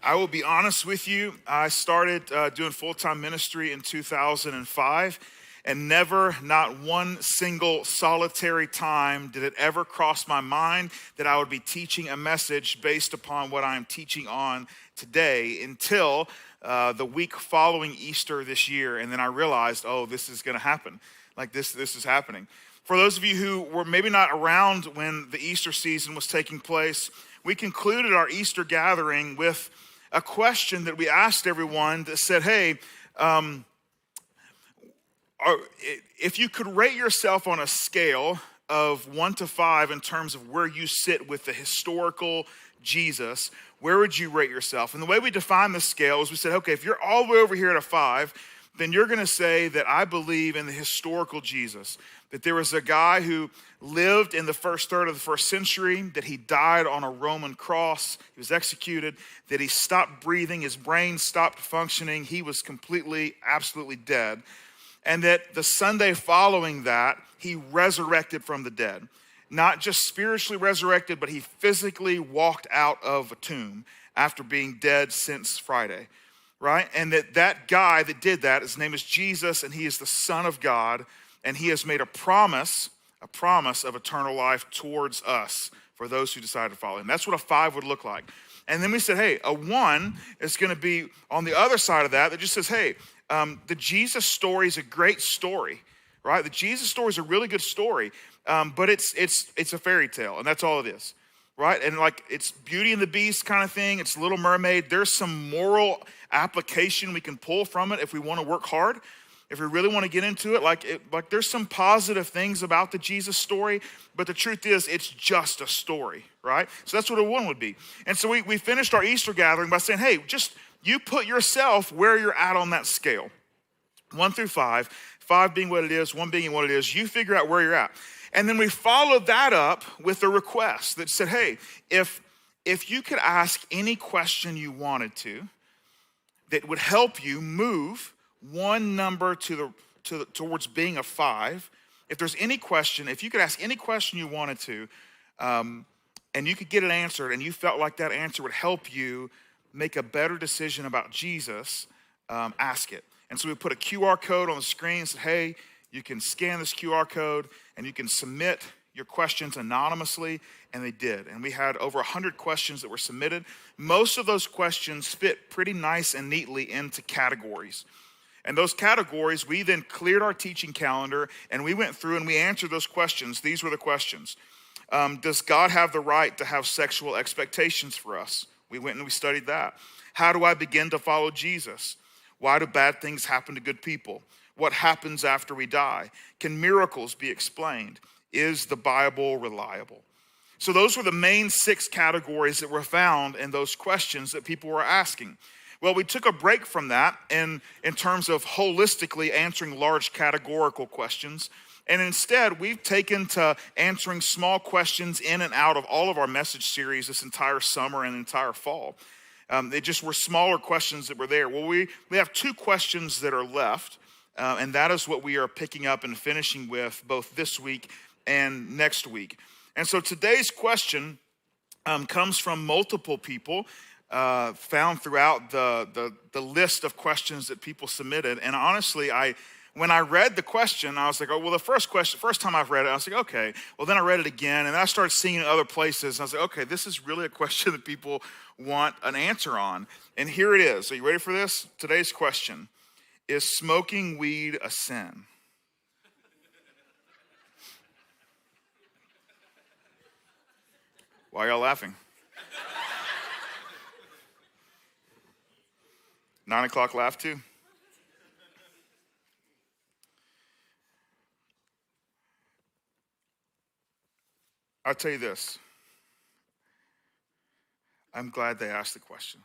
I will be honest with you. I started doing full-time ministry in 2005, and never, not one single solitary time did it ever cross my mind that I would be teaching a message based upon what I'm teaching on today until the week following Easter this year. And then I realized, oh, this is going to happen. Like this is happening. For those of you who were maybe not around when the Easter season was taking place, we concluded our Easter gathering with a question that we asked everyone that said, hey, if you could rate yourself on a scale of 1 to 5 in terms of where you sit with the historical Jesus, where would you rate yourself? And the way we define the scale is we said, okay, if you're all the way over here at a 5, then you're going to say that I believe in the historical Jesus, that there was a guy who lived in the first third of the first century, that he died on a Roman cross, he was executed, that he stopped breathing, his brain stopped functioning, he was completely, absolutely dead, and that the Sunday following that, he resurrected from the dead. Not just spiritually resurrected, but he physically walked out of a tomb after being dead since Friday. Right? And that guy that did that, his name is Jesus, and he is the Son of God, and he has made a promise of eternal life towards us for those who decide to follow him. That's what a 5 would look like. And then we said, hey, a 1 is going to be on the other side of that just says, hey, the Jesus story is a great story, right? The Jesus story is a really good story, but it's a fairy tale, and that's all it is. Right? And like it's Beauty and the Beast kind of thing. It's Little Mermaid. There's some moral application we can pull from it if we want to work hard. If we really want to get into it, like there's some positive things about the Jesus story, but the truth is it's just a story, right? So that's what a 1 would be. And so we finished our Easter gathering by saying, hey, just you put yourself where you're at on that scale. 1 through 5, 5 being what it is, 1 being what it is. You figure out where you're at. And then we followed that up with a request that said, hey, if you could ask any question you wanted to that would help you move one number towards being a 5, if there's any question, if you could ask any question you wanted to, and you could get it answered, and you felt like that answer would help you make a better decision about Jesus, ask it. And so we put a QR code on the screen and said, hey, you can scan this QR code and you can submit your questions anonymously, and they did. And we had over 100 questions that were submitted. Most of those questions fit pretty nice and neatly into categories. And those categories, we then cleared our teaching calendar and we went through and we answered those questions. These were the questions. Does God have the right to have sexual expectations for us? We went and we studied that. How do I begin to follow Jesus? Why do bad things happen to good people? What happens after we die? Can miracles be explained? Is the Bible reliable? So those were the main 6 categories that were found in those questions that people were asking. Well, we took a break from that in terms of holistically answering large categorical questions. And instead, we've taken to answering small questions in and out of all of our message series this entire summer and entire fall. They just were smaller questions that were there. Well, we have 2 questions that are left. And that is what we are picking up and finishing with both this week and next week. And so today's question comes from multiple people found throughout the list of questions that people submitted. And honestly, when I read the question, I was like, oh, well, the first time I've read it, I was like, okay. Well, then I read it again, and I started seeing it in other places. And I was like, okay, this is really a question that people want an answer on. And here it is. Are you ready for this? Today's question. Is smoking weed a sin? Why are y'all laughing? 9 o'clock laugh too? I'll tell you this. I'm glad they asked the question.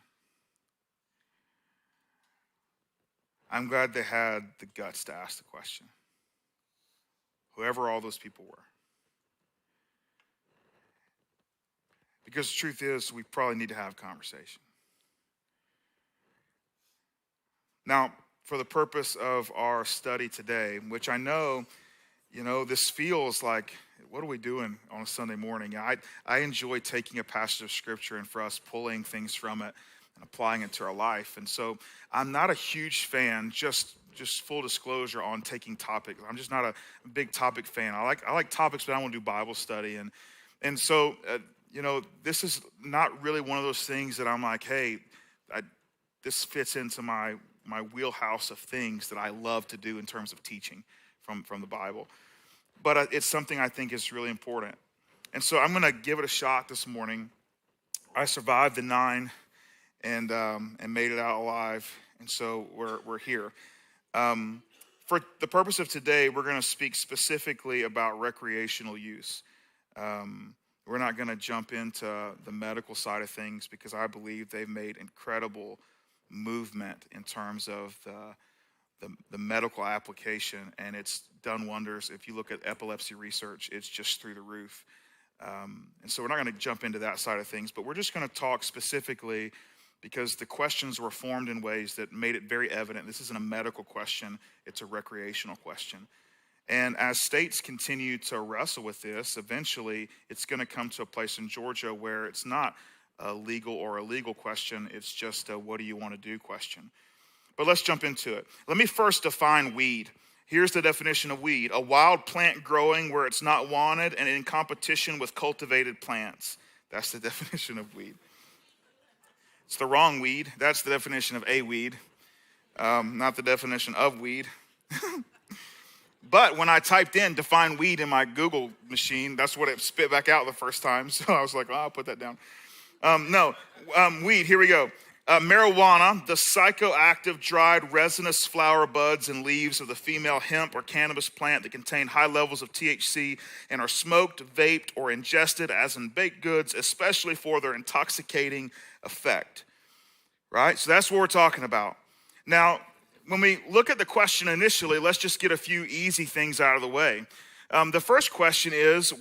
I'm glad they had the guts to ask the question. Whoever all those people were. Because the truth is, we probably need to have a conversation. Now, for the purpose of our study today, which I know, this feels like, what are we doing on a Sunday morning? I enjoy taking a passage of scripture and for us pulling things from it and applying it to our life. And so I'm not a huge fan, just full disclosure, on taking topics. I'm just not a big topic fan. I like topics, but I want to do Bible study. And so, this is not really one of those things that I'm like, hey, this fits into my wheelhouse of things that I love to do in terms of teaching from the Bible. But it's something I think is really important. And so I'm going to give it a shot this morning. I survived the 9 and made it out alive. And so we're here. For the purpose of today, we're going to speak specifically about recreational use. We're not going to jump into the medical side of things because I believe they've made incredible movement in terms of the medical application, and it's done wonders. If you look at epilepsy research, it's just through the roof. And so we're not going to jump into that side of things, but we're just going to talk specifically because the questions were formed in ways that made it very evident. This isn't a medical question, it's a recreational question. And as states continue to wrestle with this, eventually it's going to come to a place in Georgia where it's not a legal or illegal question, it's just a what do you want to do question. But let's jump into it. Let me first define weed. Here's the definition of weed: a wild plant growing where it's not wanted and in competition with cultivated plants. That's the definition of weed. It's the wrong weed. That's the definition of a weed, not the definition of weed. But when I typed in define weed in my Google machine, that's what it spit back out the first time. So I was like, I'll put that down. Weed, here we go. Marijuana, the psychoactive dried resinous flower buds and leaves of the female hemp or cannabis plant that contain high levels of THC and are smoked, vaped, or ingested as in baked goods, especially for their intoxicating effect. Right? So that's what we're talking about. Now, when we look at the question initially, let's just get a few easy things out of the way. The first question is,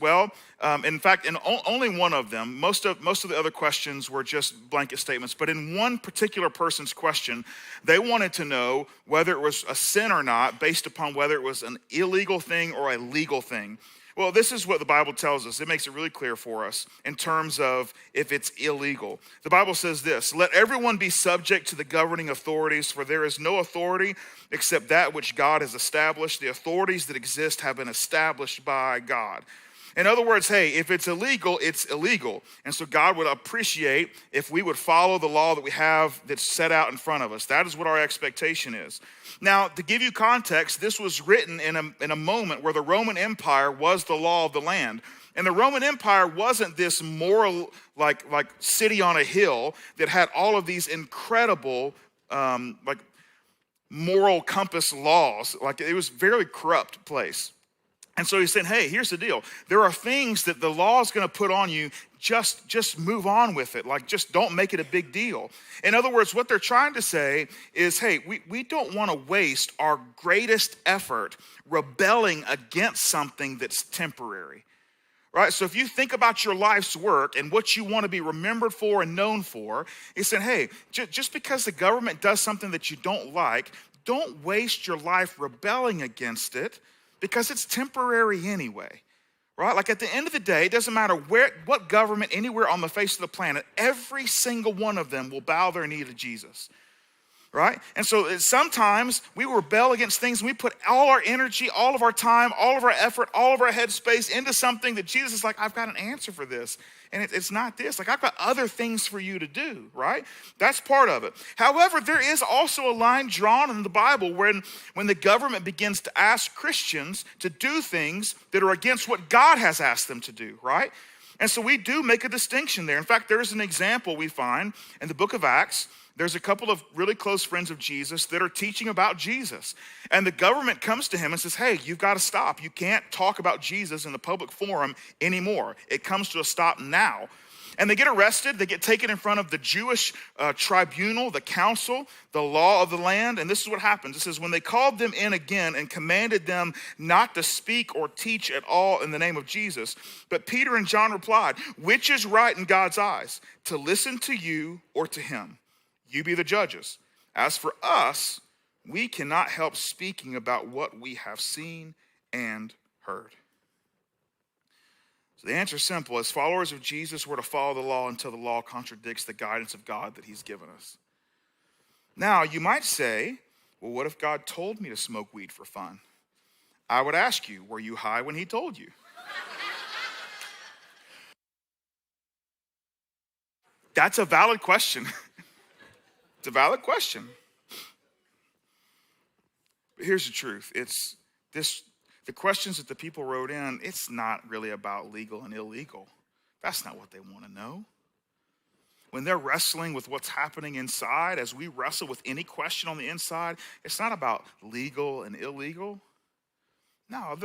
in fact, in only one of them, most of the other questions were just blanket statements, but in one particular person's question, they wanted to know whether it was a sin or not based upon whether it was an illegal thing or a legal thing. Well, this is what the Bible tells us. It makes it really clear for us in terms of if it's illegal. The Bible says this: let everyone be subject to the governing authorities, for there is no authority except that which God has established. The authorities that exist have been established by God. In other words, hey, if it's illegal, it's illegal. And so God would appreciate if we would follow the law that we have that's set out in front of us. That is what our expectation is. Now, to give you context, this was written in a moment where the Roman Empire was the law of the land. And the Roman Empire wasn't this moral, like city on a hill that had all of these incredible, moral compass laws. Like, it was a very corrupt place. And so he's saying, hey, here's the deal. There are things that the law is going to put on you. Just move on with it. Like, just don't make it a big deal. In other words, what they're trying to say is, hey, we don't want to waste our greatest effort rebelling against something that's temporary. Right? So if you think about your life's work and what you want to be remembered for and known for, he's saying, hey, just because the government does something that you don't like, don't waste your life rebelling against it, because it's temporary anyway, right? Like, at the end of the day, it doesn't matter what government anywhere on the face of the planet, every single one of them will bow their knee to Jesus, right? And so sometimes we rebel against things and we put all our energy, all of our time, all of our effort, all of our headspace into something that Jesus is like, I've got an answer for this. And it's not this. Like, I've got other things for you to do, right? That's part of it. However, there is also a line drawn in the Bible when the government begins to ask Christians to do things that are against what God has asked them to do, right? And so we do make a distinction there. In fact, there's an example we find in the book of Acts. There's a couple of really close friends of Jesus that are teaching about Jesus. And the government comes to him and says, hey, you've got to stop. You can't talk about Jesus in the public forum anymore. It comes to a stop now. And they get arrested. They get taken in front of the Jewish tribunal, the council, the law of the land. And this is what happens. It says, when they called them in again and commanded them not to speak or teach at all in the name of Jesus. But Peter and John replied, which is right in God's eyes, to listen to you or to him? You be the judges. As for us, we cannot help speaking about what we have seen and heard. So the answer is simple. As followers of Jesus, we're to follow the law until the law contradicts the guidance of God that he's given us. Now, you might say, well, what if God told me to smoke weed for fun? I would ask you, were you high when he told you? That's a valid question. It's a valid question. But here's the truth. The questions that the people wrote in, it's not really about legal and illegal. That's not what they want to know. When they're wrestling with what's happening inside, as we wrestle with any question on the inside, it's not about legal and illegal. No,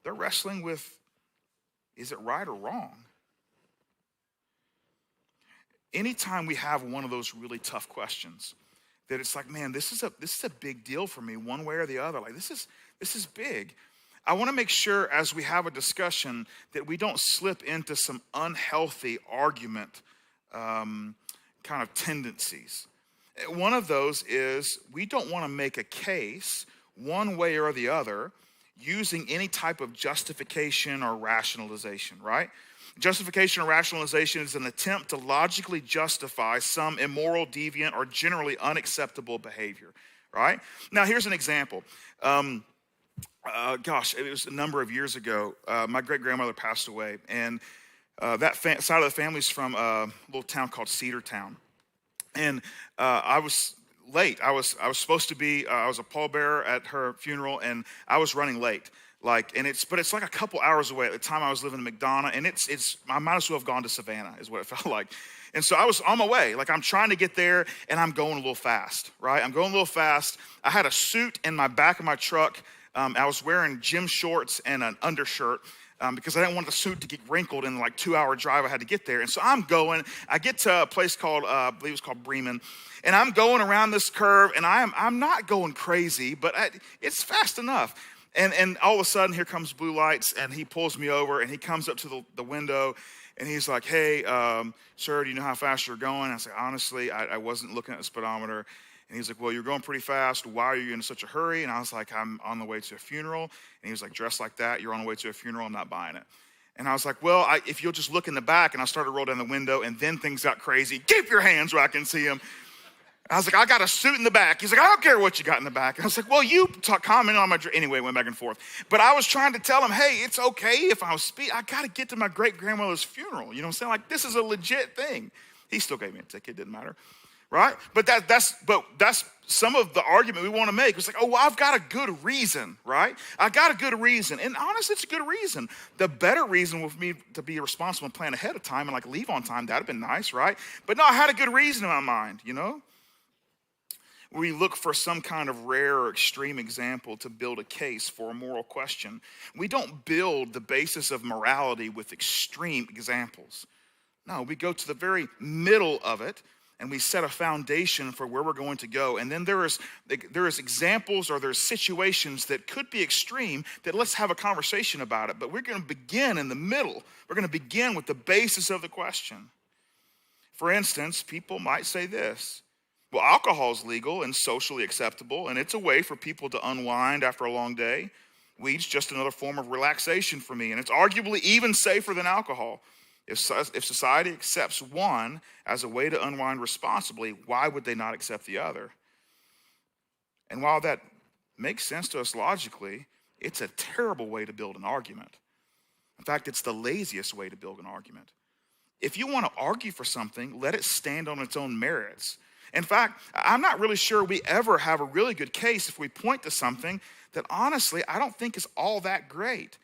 they're wrestling with, is it right or wrong? Anytime we have one of those really tough questions, that it's like, man, this is a big deal for me, one way or the other. Like this is big. I want to make sure as we have a discussion that we don't slip into some unhealthy argument kind of tendencies. One of those is we don't want to make a case one way or the other using any type of justification or rationalization, right? Justification or rationalization is an attempt to logically justify some immoral, deviant, or generally unacceptable behavior, right? Now, here's an example. It was a number of years ago. My great-grandmother passed away, and that side of the family's from a little town called Cedartown. And I was late. I was supposed to be, I was a pallbearer at her funeral, and I was running late. But it's like a couple hours away. At the time I was living in McDonough, and I might as well have gone to Savannah is what it felt like. And so I was on my way. Like I'm trying to get there, and I'm going a little fast, right? I'm going a little fast. I had a suit in my back of my truck. I was wearing gym shorts and an undershirt because I didn't want the suit to get wrinkled in the 2-hour drive I had to get there. And so I'm going. I get to a place called, I believe it was called Bremen. And I'm going around this curve, and I'm not going crazy, but it's fast enough. And all of a sudden, here comes blue lights, and he pulls me over, and he comes up to the window, and he's like, hey, sir, do you know how fast you're going? I said, honestly, I wasn't looking at the speedometer. And he's like, well, you're going pretty fast. Why are you in such a hurry? And I was like, I'm on the way to a funeral. And he was like, dressed like that, you're on the way to a funeral, I'm not buying it. And I was like, well, if you'll just look in the back. And I started to roll down the window, and then things got crazy. Keep your hands where I can see them. I was like, I got a suit in the back. He's like, I don't care what you got in the back. And I was like, well, you comment on my anyway, went back and forth. But I was trying to tell him, hey, it's okay if I was speeding. I got to get to my great-grandmother's funeral. You know what I'm saying? Like, this is a legit thing. He still gave me a ticket. Didn't matter. Right? But that's some of the argument we want to make. It's like, oh, well, I've got a good reason, right? I got a good reason. And honestly, it's a good reason. The better reason was for me to be responsible and plan ahead of time and leave on time. That'd have been nice, right? But no, I had a good reason in my mind, you know? We look for some kind of rare or extreme example to build a case for a moral question. We don't build the basis of morality with extreme examples. No, we go to the very middle of it, and we set a foundation for where we're going to go. And then there is examples or there's situations that could be extreme that let's have a conversation about it. But we're going to begin in the middle. We're going to begin with the basis of the question. For instance, people might say this. Well, alcohol is legal and socially acceptable, and it's a way for people to unwind after a long day. Weed's just another form of relaxation for me, and it's arguably even safer than alcohol. If society accepts one as a way to unwind responsibly, why would they not accept the other? And while that makes sense to us logically, it's a terrible way to build an argument. In fact, it's the laziest way to build an argument. If you want to argue for something, let it stand on its own merits. In fact, I'm not really sure we ever have a really good case if we point to something that honestly I don't think is all that great.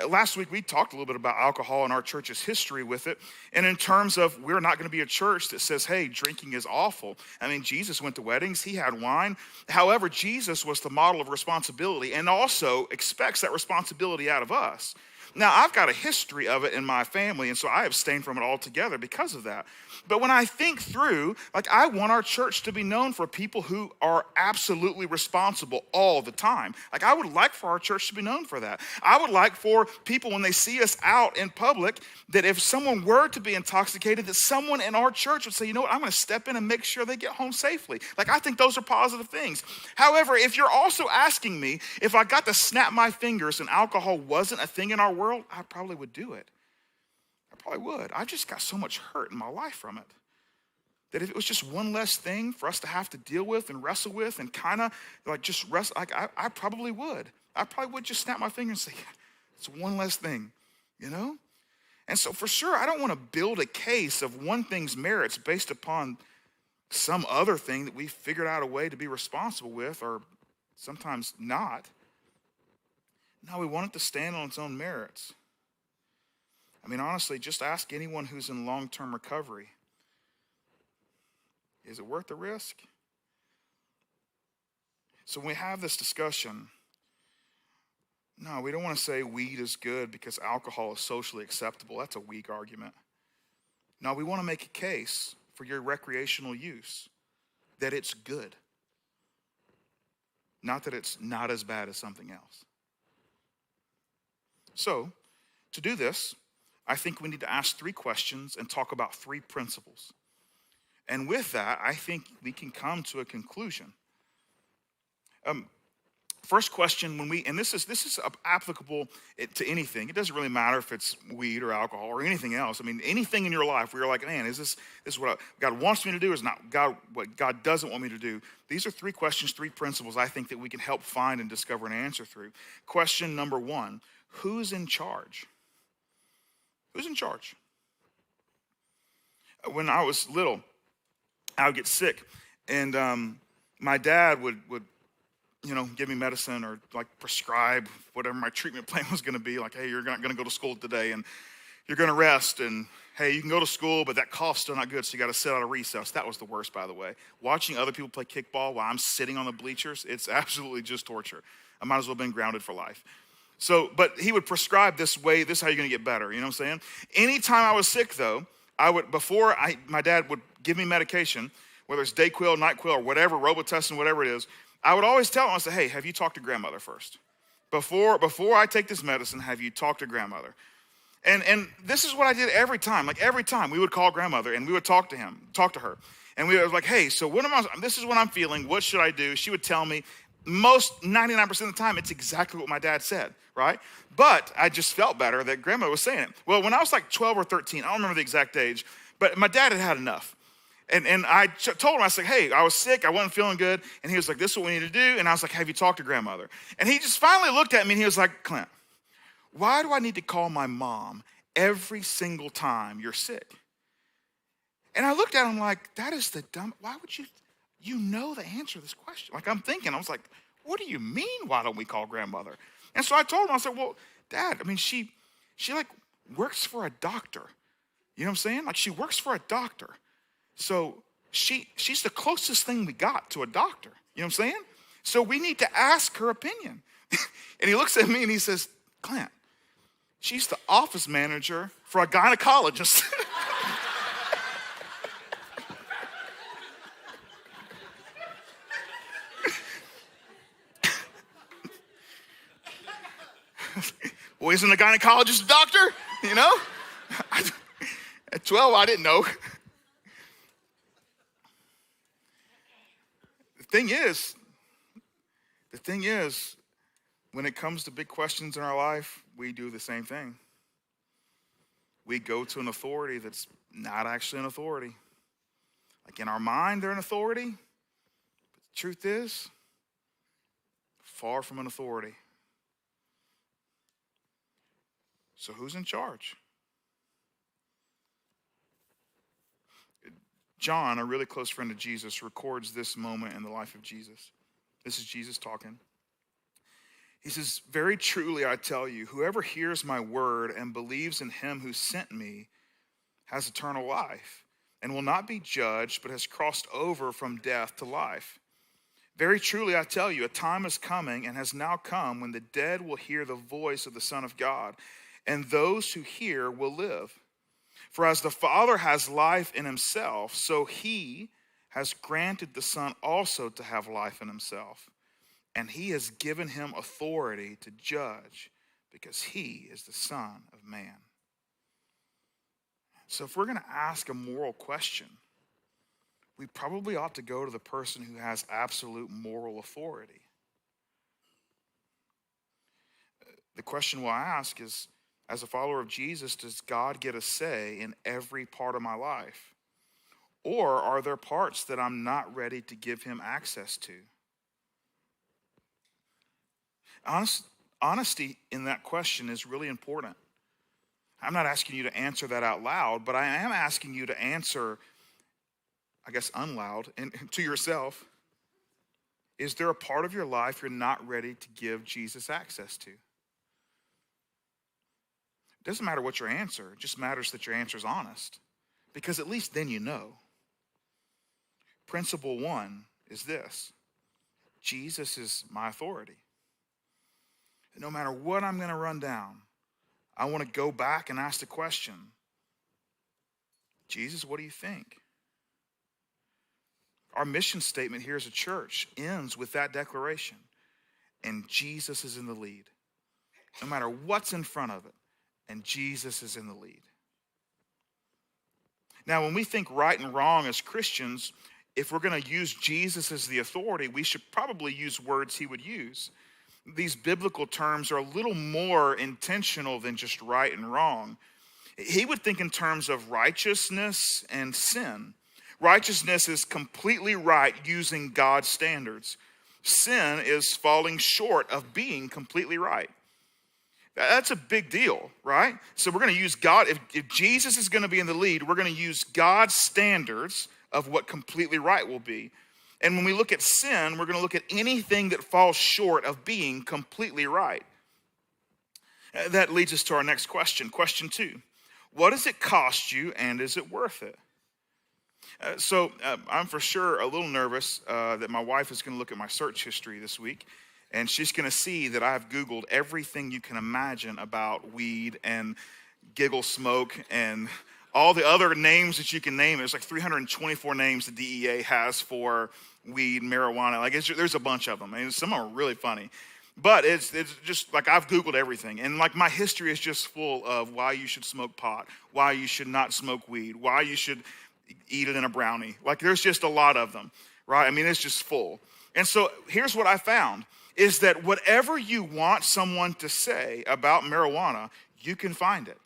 Last week we talked a little bit about alcohol and our church's history with it. And in terms of we're not going to be a church that says, hey, drinking is awful. I mean, Jesus went to weddings, he had wine. However, Jesus was the model of responsibility and also expects that responsibility out of us. Now, I've got a history of it in my family, and so I abstain from it altogether because of that. But when I think through, I want our church to be known for people who are absolutely responsible all the time. I would like for our church to be known for that. I would like for people, when they see us out in public, that if someone were to be intoxicated, that someone in our church would say, you know what, I'm going to step in and make sure they get home safely. I think those are positive things. However, if you're also asking me if I got to snap my fingers and alcohol wasn't a thing in our world, I probably would do it. probably would. I just got so much hurt in my life from it. That if it was just one less thing for us to have to deal with and wrestle with and kind of like just wrestle, like I probably would. I probably would just snap my finger and say, yeah, it's one less thing, you know? And so for sure, I don't want to build a case of one thing's merits based upon some other thing that we figured out a way to be responsible with, or sometimes not. No, we want it to stand on its own merits. I mean, honestly, just ask anyone who's in long-term recovery. Is it worth the risk? So when we have this discussion, no, we don't want to say weed is good because alcohol is socially acceptable. That's a weak argument. No, we want to make a case for your recreational use, that it's good. Not that it's not as bad as something else. So, to do this, I think we need to ask 3 questions and talk about 3 principles. And with that, I think we can come to a conclusion. First question, and this is applicable to anything. It doesn't really matter if it's weed or alcohol or anything else. I mean, anything in your life where you're like, man, is this what God wants me to do? Is not what God doesn't want me to do? These are 3 questions, 3 principles I think that we can help find and discover an answer through. Question number 1, who's in charge? Who's in charge? When I was little, I would get sick, and my dad would give me medicine or like prescribe whatever my treatment plan was going to be. Like, hey, you're not going to go to school today, and you're going to rest, and hey, you can go to school, but that cough's still not good, so you got to sit out of recess. That was the worst, by the way. Watching other people play kickball while I'm sitting on the bleachers, it's absolutely just torture. I might as well have been grounded for life. So, but he would prescribe this way, this is how you're going to get better, you know what I'm saying? Anytime I was sick, though, my dad would give me medication, whether it's Dayquil, NyQuil, or whatever, Robitussin, whatever it is, I would always tell him, I say, hey, have you talked to grandmother first? Before I take this medicine, have you talked to grandmother? And this is what I did every time. Like every time we would call grandmother and we would talk to her. And we were like, hey, so this is what I'm feeling. What should I do? She would tell me. Most 99% of the time, it's exactly what my dad said, right? But I just felt better that grandma was saying it. Well, when I was like 12 or 13, I don't remember the exact age, but my dad had enough. And I told him, I said, hey, I was sick, I wasn't feeling good. And he was like, this is what we need to do. And I was like, have you talked to grandmother? And he just finally looked at me and he was like, Clint, why do I need to call my mom every single time you're sick? And I looked at him like, that is why would you know the answer to this question? Like I'm thinking, I was like, what do you mean, why don't we call grandmother? And so I told him, I said, well, Dad, I mean, she like works for a doctor. You know what I'm saying? Like she works for a doctor. So she's the closest thing we got to a doctor. You know what I'm saying? So we need to ask her opinion. And he looks at me and he says, Clint, she's the office manager for a gynecologist. Well, isn't a gynecologist a doctor? You know? At 12, I didn't know. The thing is, when it comes to big questions in our life, we do the same thing. We go to an authority that's not actually an authority. Like in our mind, they're an authority. But the truth is, far from an authority. So who's in charge? John, a really close friend of Jesus, records this moment in the life of Jesus. This is Jesus talking. He says, very truly I tell you, whoever hears my word and believes in him who sent me has eternal life and will not be judged, but has crossed over from death to life. Very truly I tell you, a time is coming and has now come when the dead will hear the voice of the Son of God, and those who hear will live. For as the Father has life in himself, so he has granted the Son also to have life in himself. And he has given him authority to judge, because he is the Son of Man. So if we're going to ask a moral question, we probably ought to go to the person who has absolute moral authority. The question we'll ask is, as a follower of Jesus, does God get a say in every part of my life? Or are there parts that I'm not ready to give him access to? Honesty in that question is really important. I'm not asking you to answer that out loud, but I am asking you to answer, I guess, unloud and to yourself. Is there a part of your life you're not ready to give Jesus access to? It doesn't matter what your answer, it just matters that your answer is honest, because at least then you know. Principle 1 is this: Jesus is my authority. No matter what I'm going to run down, I want to go back and ask the question, Jesus, what do you think? Our mission statement here as a church ends with that declaration, and Jesus is in the lead. No matter what's in front of it, and Jesus is in the lead. Now, when we think right and wrong as Christians, if we're going to use Jesus as the authority, we should probably use words he would use. These biblical terms are a little more intentional than just right and wrong. He would think in terms of righteousness and sin. Righteousness is completely right using God's standards. Sin is falling short of being completely right. That's a big deal, right? So we're going to use God. If Jesus is going to be in the lead, we're going to use God's standards of what completely right will be. And when we look at sin, we're going to look at anything that falls short of being completely right. That leads us to our next question. Question 2. What does it cost you, and is it worth it? I'm for sure a little nervous that my wife is going to look at my search history this week, and she's going to see that I've Googled everything you can imagine about weed and giggle smoke and all the other names that you can name. There's like 324 names the DEA has for weed, marijuana. Like there's a bunch of them. And some are really funny. But it's just like I've Googled everything. And like my history is just full of why you should smoke pot, why you should not smoke weed, why you should eat it in a brownie. Like there's just a lot of them, right? I mean, it's just full. And so here's what I found is that whatever you want someone to say about marijuana, you can find it.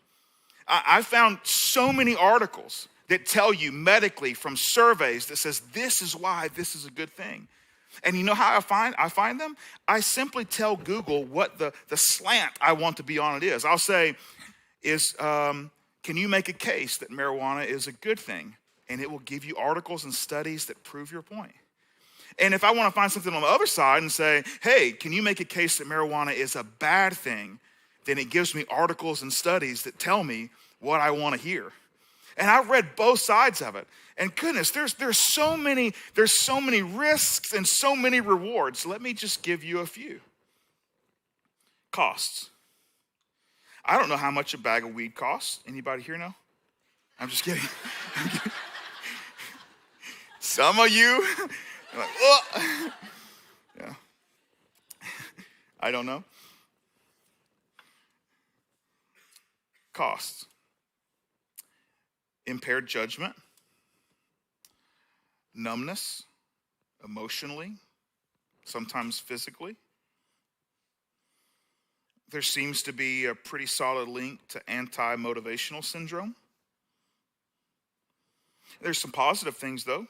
I found so many articles that tell you medically from surveys that says this is why this is a good thing. And you know how I find them? I simply tell Google what the slant I want to be on it is. I'll say, can you make a case that marijuana is a good thing? And it will give you articles and studies that prove your point. And if I want to find something on the other side and say, hey, can you make a case that marijuana is a bad thing? Then it gives me articles and studies that tell me what I want to hear. And I've read both sides of it. And goodness, there's so many risks and so many rewards. Let me just give you a few. Costs. I don't know how much a bag of weed costs. Anybody here know? I'm just kidding. Some of you are like, oh. Yeah. I don't know. Costs. Impaired judgment, numbness, emotionally, sometimes physically. There seems to be a pretty solid link to anti-motivational syndrome. There's some positive things though.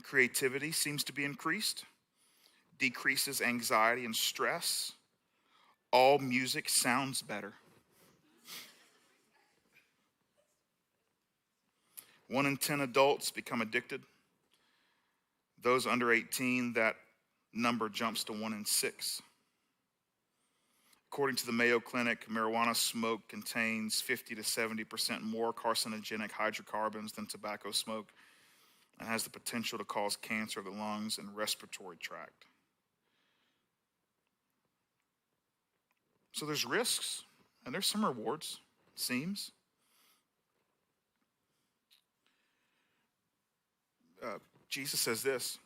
Creativity seems to be increased, decreases anxiety and stress. All music sounds better. 1 in 10 adults become addicted. Those under 18, that number jumps to 1 in 6. According to the Mayo Clinic, marijuana smoke contains 50 to 70% more carcinogenic hydrocarbons than tobacco smoke and has the potential to cause cancer of the lungs and respiratory tract. So there's risks and there's some rewards, it seems. Jesus says this,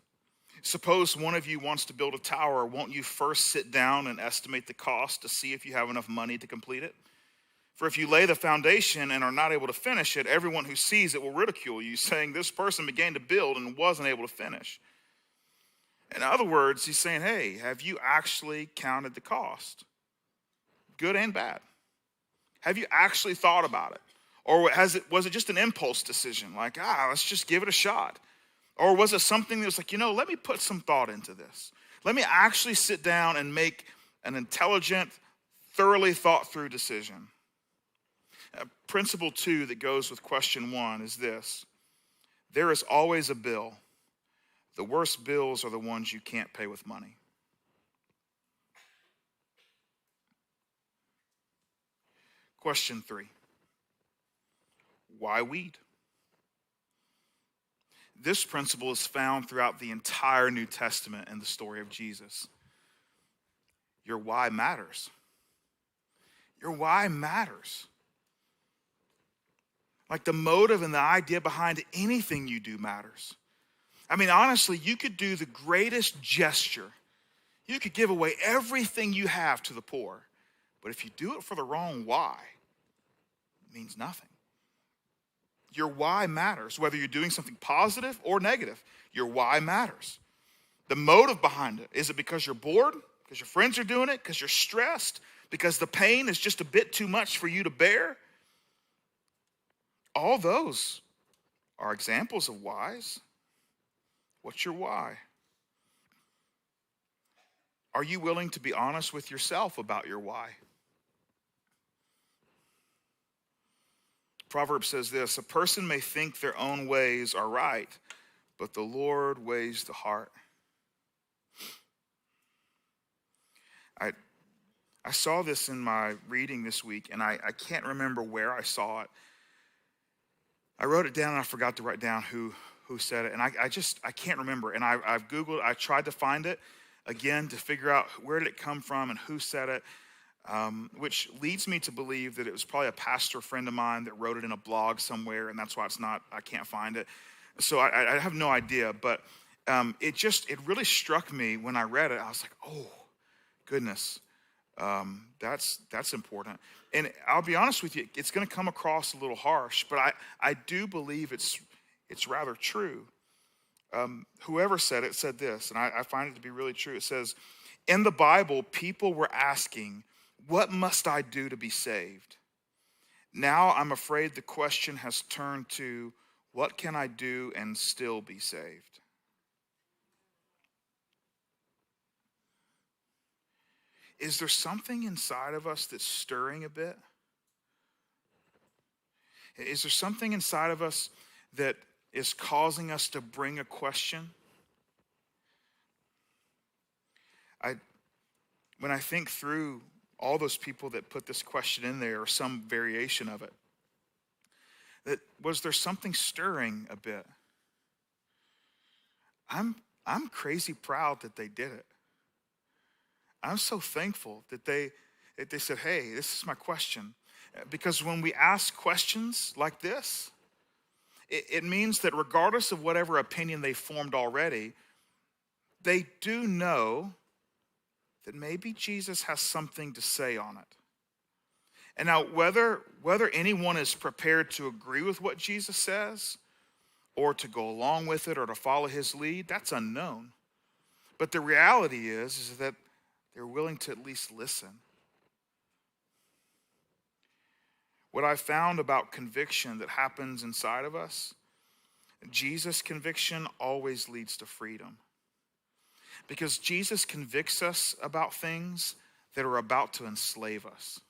suppose one of you wants to build a tower, won't you first sit down and estimate the cost to see if you have enough money to complete it? For if you lay the foundation and are not able to finish it, everyone who sees it will ridicule you, saying this person began to build and wasn't able to finish. In other words, he's saying, hey, have you actually counted the cost? Good and bad. Have you actually thought about it? Or was it just an impulse decision? Like, let's just give it a shot. Or was it something that was like, let me put some thought into this. Let me actually sit down and make an intelligent, thoroughly thought through decision. Principle 2 that goes with question 1 is this. There is always a bill. The worst bills are the ones you can't pay with money. Question 3. Why weed? This principle is found throughout the entire New Testament and the story of Jesus. Your why matters. Your why matters. Like the motive and the idea behind anything you do matters. I mean, honestly, you could do the greatest gesture. You could give away everything you have to the poor. But if you do it for the wrong why, it means nothing. Your why matters, whether you're doing something positive or negative. Your why matters. The motive behind it, is it because you're bored? Because your friends are doing it? Because you're stressed? Because the pain is just a bit too much for you to bear? All those are examples of whys. What's your why? Are you willing to be honest with yourself about your why? Proverbs says this, a person may think their own ways are right, but the Lord weighs the heart. I saw this in my reading this week, and I can't remember where I saw it. I wrote it down, and I forgot to write down who said it, and I can't remember. And I've Googled, I tried to find it again to figure out where did it come from and who said it, which leads me to believe that it was probably a pastor friend of mine that wrote it in a blog somewhere, and that's why I can't find it. So I have no idea, but it really struck me when I read it. I was like, oh, goodness. That's important. And I'll be honest with you, it's going to come across a little harsh, but I do believe it's rather true. Whoever said it said this, and I find it to be really true. It says, in the Bible, people were asking, what must I do to be saved? Now I'm afraid the question has turned to, what can I do and still be saved? Is there something inside of us that's stirring a bit? Is there something inside of us that is causing us to bring a question? When I think through all those people that put this question in there, or some variation of it, was there something stirring a bit? I'm crazy proud that they did it. I'm so thankful that they said, hey, this is my question. Because when we ask questions like this, it means that regardless of whatever opinion they formed already, they do know that maybe Jesus has something to say on it. And now, whether anyone is prepared to agree with what Jesus says, or to go along with it, or to follow his lead, that's unknown. But the reality is that they're willing to at least listen. What I found about conviction that happens inside of us, Jesus' conviction always leads to freedom. Because Jesus convicts us about things that are about to enslave us.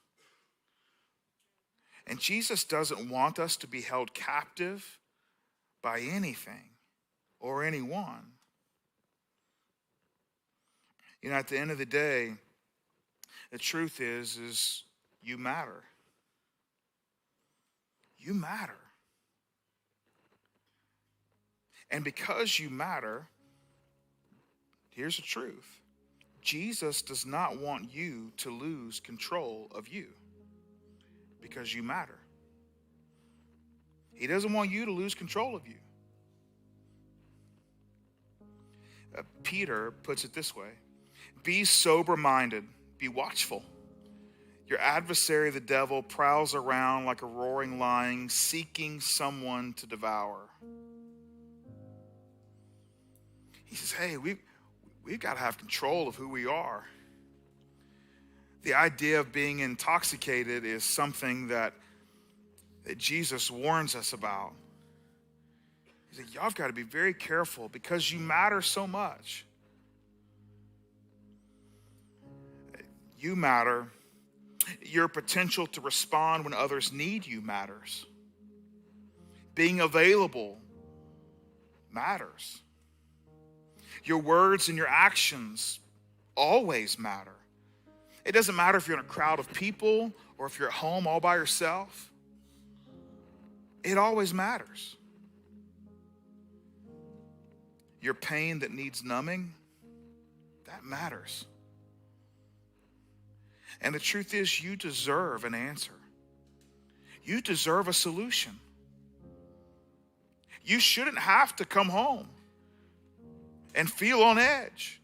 And Jesus doesn't want us to be held captive by anything or anyone. At the end of the day, the truth is you matter. You matter. And because you matter, here's the truth. Jesus does not want you to lose control of you because you matter. He doesn't want you to lose control of you. Peter puts it this way. Be sober-minded, be watchful. Your adversary, the devil, prowls around like a roaring lion, seeking someone to devour. He says, hey, we've got to have control of who we are. The idea of being intoxicated is something that Jesus warns us about. He said, y'all have got to be very careful because you matter so much. You matter. Your potential to respond when others need you matters. Being available matters. Your words and your actions always matter. It doesn't matter if you're in a crowd of people or if you're at home all by yourself. It always matters. Your pain that needs numbing, that matters. And the truth is, you deserve an answer. You deserve a solution. You shouldn't have to come home and feel on edge.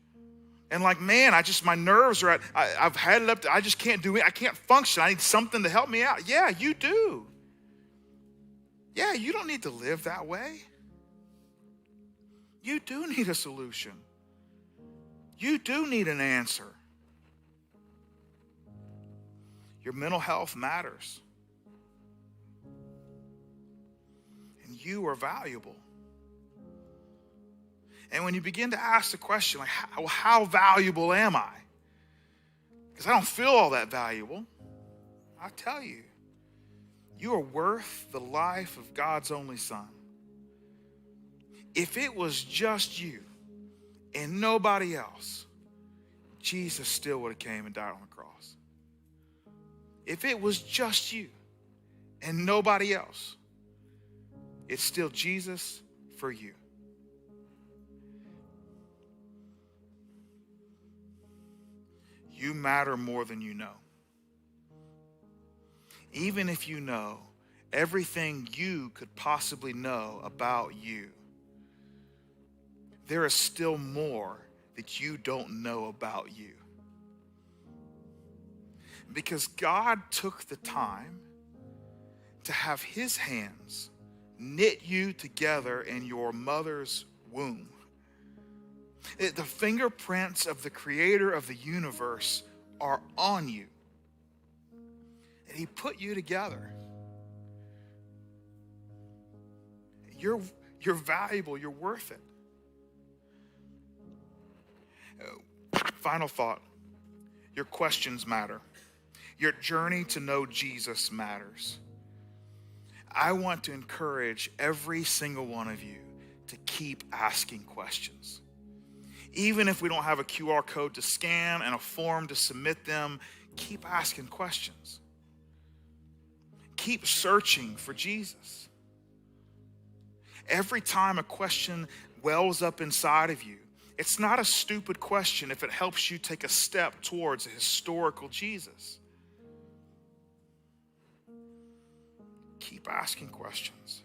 And like, man, my nerves are I've had it up to, I just can't do it. I can't function. I need something to help me out. Yeah, you do. Yeah, you don't need to live that way. You do need a solution. You do need an answer. Your mental health matters. And you are valuable. And when you begin to ask the question, like, how valuable am I? Because I don't feel all that valuable. I tell you, you are worth the life of God's only Son. If it was just you and nobody else, Jesus still would have came and died on the cross. If it was just you and nobody else, it's still Jesus for you. You matter more than you know. Even if you know everything you could possibly know about you, there is still more that you don't know about you. Because God took the time to have his hands knit you together in your mother's womb. The fingerprints of the creator of the universe are on you. And he put you together. You're valuable. You're worth it. Final thought. Your questions matter. Your journey to know Jesus matters. I want to encourage every single one of you to keep asking questions. Even if we don't have a QR code to scan and a form to submit them, keep asking questions. Keep searching for Jesus. Every time a question wells up inside of you, it's not a stupid question if it helps you take a step towards a historical Jesus. Keep asking questions.